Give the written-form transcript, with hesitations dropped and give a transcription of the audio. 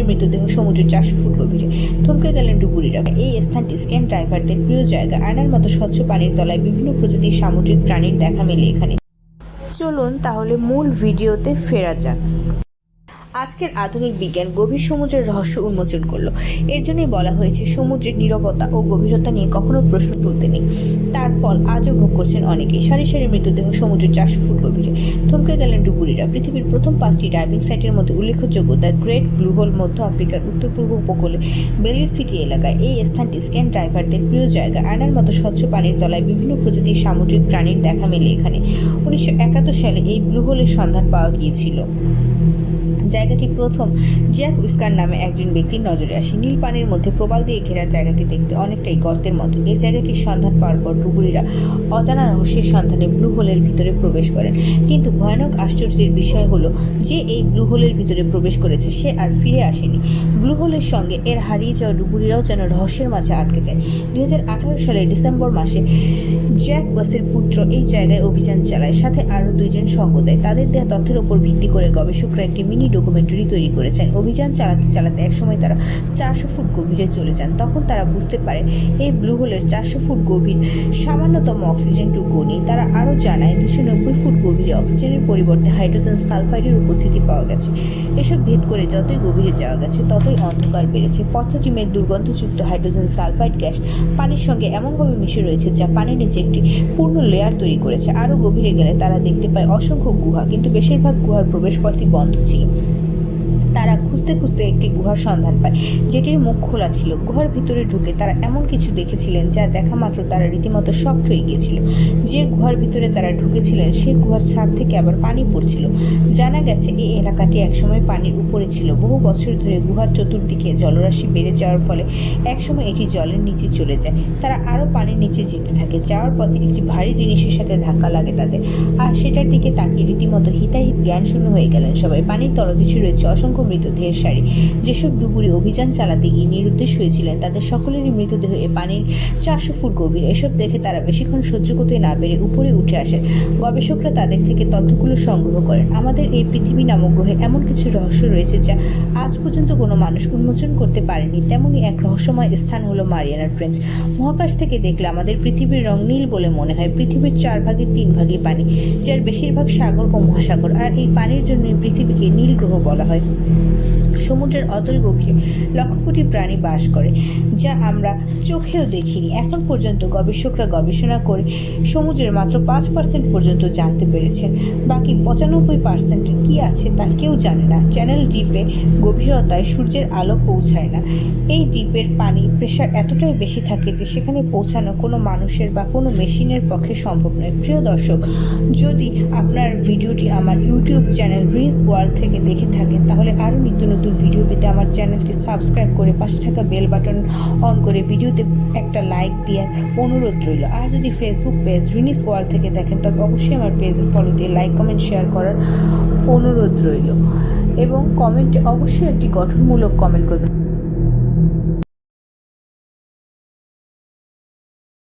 মৃতদেহ সমুদ্রের 400 ফুট গভীরে। থমকে গেলেন ডুবুরিরা। এই স্থানটি স্ক্যান ডাইভারদের প্রিয় জায়গা। আয়নার মতো স্বচ্ছ পানির তলায় বিভিন্ন প্রজাতির সামুদ্রিক প্রাণীর দেখা মেলে এখানে। চলুন তাহলে মূল ভিডিওতে ফেরা যাক। আজকের আধুনিক বিজ্ঞান গভীর সমুদ্রের রহস্য উন্মোচন করলো। এর জন্যই বলা হয়েছে সমুদ্রের নীরবতা ও গভীরতা নিয়ে কখনো প্রশ্ন তুলতে নেই। তার ফল আজও ভোগ করছেন অনেকেই। সারি সারি মৃতদেহ সমুদ্রের 400 ফুট গভীরে। থমকে গেলেন ডুবুরিরা। পৃথিবীর প্রথম 5টি ডাইভিং সাইটের মধ্যে উল্লেখযোগ্য দ্য গ্রেট ব্লু হোল মধ্য আফ্রিকার উত্তর পূর্ব উপকূলে বেলির সিটি এলাকায়। এই স্থানটি স্ক্যান ডাইভারদের প্রিয় জায়গা। আয়নার মতো স্বচ্ছ পানির তলায় বিভিন্ন প্রজাতির সামুদ্রিক প্রাণীর দেখা মেলে এখানে। 1971 সালে এই ব্লু হোলের সন্ধান পাওয়া গিয়েছিল। জায়গাটি প্রথম জ্যাক উইস্কার নামে একজন ব্যক্তির নজরে আসে। নীল পানির মধ্যে প্রবাল দিয়ে ঘেরা জায়গাটি দেখতে অনেকটাই গর্তের মতো। এই জায়গাটির সন্ধান পাওয়ার পর ডুবুরিরা অজানা রহস্যের সন্ধানে ব্লু হোলের ভিতরে প্রবেশ করেন। কিন্তু ভয়ানক আশ্চর্যের বিষয় হলো যে এই ব্লু হোলের ভিতরে প্রবেশ করেছে সে আর ফিরে আসেনি। ব্লু হোলের সঙ্গে এর হারিয়ে যাওয়া ডুবুরিরাও যেন রহস্যের মাঝে আটকে যায়। 2018 সালের ডিসেম্বর মাসে জ্যাক ওয়াসের পুত্র এই জায়গায় অভিযান চালায়, সাথে আরও 2 জন সঙ্গ দেয়। তাদের দেওয়া তথ্যের উপর ভিত্তি করে গবেষকরা একটি মিনি ডকুমেন্টারি তৈরি করেছেন। অভিযান চালাতে চালাতে একসময় তারা 400 ফুট গভীরে চলে যান। তখন তারা বুঝতে পারে এই ব্লু হোলের 400 ফুট গভীর সামান্যতম অক্সিজেনটুকু নেই। তারা আরও জানায় 290 ফুট গভীরে অক্সিজেনের পরিবর্তে হাইড্রোজেন সালফাইডের উপস্থিতি পাওয়া গেছে। এসব ভেদ করে যতই গভীরে যাওয়া গেছে ততই অন্ধকার বেড়েছে। পথজিমের দুর্গন্ধযুক্ত হাইড্রোজেন সালফাইড গ্যাস পানির সঙ্গে এমনভাবে মিশে রয়েছে যা পানির নিচে একটি পূর্ণ লেয়ার তৈরি করেছে। আরও গভীরে গেলে তারা দেখতে পায় অসংখ্য গুহা, কিন্তু বেশিরভাগ গুহার প্রবেশপথই বন্ধ ছিল। তারা খুঁজতে খুঁজতে একটি গুহার সন্ধান পায় যেটির মুখ খোলা ছিল। গুহার ভিতরে ঢুকে তারা এমন কিছু দেখেছিলেন যা দেখা মাত্র তারা রীতিমতো শকড হয়ে গিয়েছিল। যে গুহার ভিতরে তারা ঢুকেছিলেন সেই গুহার ছাদ থেকে আবার পানি পড়ছিল। জানা গেছে এই এলাকাটি একসময় পানির উপরে ছিল। বহু বছর ধরে গুহার চতুর্দিকে জলরাশি বেড়ে যাওয়ার ফলে একসময় এটি জলের নিচে চলে যায়। তারা আরও পানির নিচে যেতে থাকে। যাওয়ার পথে একটি ভারী জিনিসের সাথে ধাক্কা লাগে তাদের, আর সেটার দিকে তাকিয়ে রীতিমতো হিতাহিত জ্ঞান শূন্য হয়ে গেলেন সবাই। পানির তলদেশে রয়েছে অসংখ্য মৃতদেহের সারি। যেসব ডুবুরি অভিযান চালাতে গিয়ে নিরুদ্দেশ হয়েছিলেন তাদের সকলেরই মৃতদেহ এ পানির 400 ফুট গভীর। এসব দেখে তারা বেশিক্ষণ সহ্য করতে না পেরে উপরে উঠে আসেন। গবেষকরা তাদের থেকে তথ্যগুলো সংগ্রহ করেন। আমাদের এই পৃথিবী নামক গ্রহে এমন কিছু রহস্য রয়েছে যা আজ পর্যন্ত কোনো মানুষ উন্মোচন করতে পারেনি। তেমনই এক রহস্যময় স্থান হলো মারিয়ানা ট্রেঞ্চ। মহাকাশ থেকে দেখলে আমাদের পৃথিবীর রং নীল বলে মনে হয়। পৃথিবীর 4 ভাগের 3 ভাগই পানি, যার বেশিরভাগ সাগর ও মহাসাগর। আর এই পানির জন্যই পৃথিবীকে নীল গ্রহ বলা হয়। সমুদ্রের অতল গভীরে লক্ষ কোটি প্রাণী বাস করে, যা আমরা চোখেও দেখিনি। এখন পর্যন্ত গবেষকরা গবেষণা করে সমুদ্রের মাত্র 5% পর্যন্ত জানতে পেরেছেন। বাকি 95% কি আছে তা কেউ জানে না। চ্যানেল ডিপে গভীরতায় সূর্যের আলো পৌঁছায় না। এই ডিপের পানি প্রেশার এতটাই বেশি থাকে যে সেখানে পৌঁছানো কোনো মানুষের বা কোনো মেশিনের পক্ষে সম্ভব নয়। প্রিয় দর্শক, যদি আপনার ভিডিওটি আমার ইউটিউব চ্যানেল রিস ওয়ার্ল্ড থেকে দেখে থাকেন তাহলে আরও নিত্য নতুন ভিডিও পেতে আমার চ্যানেলটি সাবস্ক্রাইব করে পাশে থাকা বেল বাটন অন করে ভিডিওতে একটা লাইক দেওয়ার অনুরোধ রইল। আর যদি ফেসবুক পেজ রিনিস ওয়ার্ল্ড থেকে দেখেন তবে অবশ্যই আমার পেজে ফলো দিয়ে লাইক কমেন্ট শেয়ার করার অনুরোধ রইল এবং কমেন্টে অবশ্যই একটি গঠনমূলক কমেন্ট করবেন।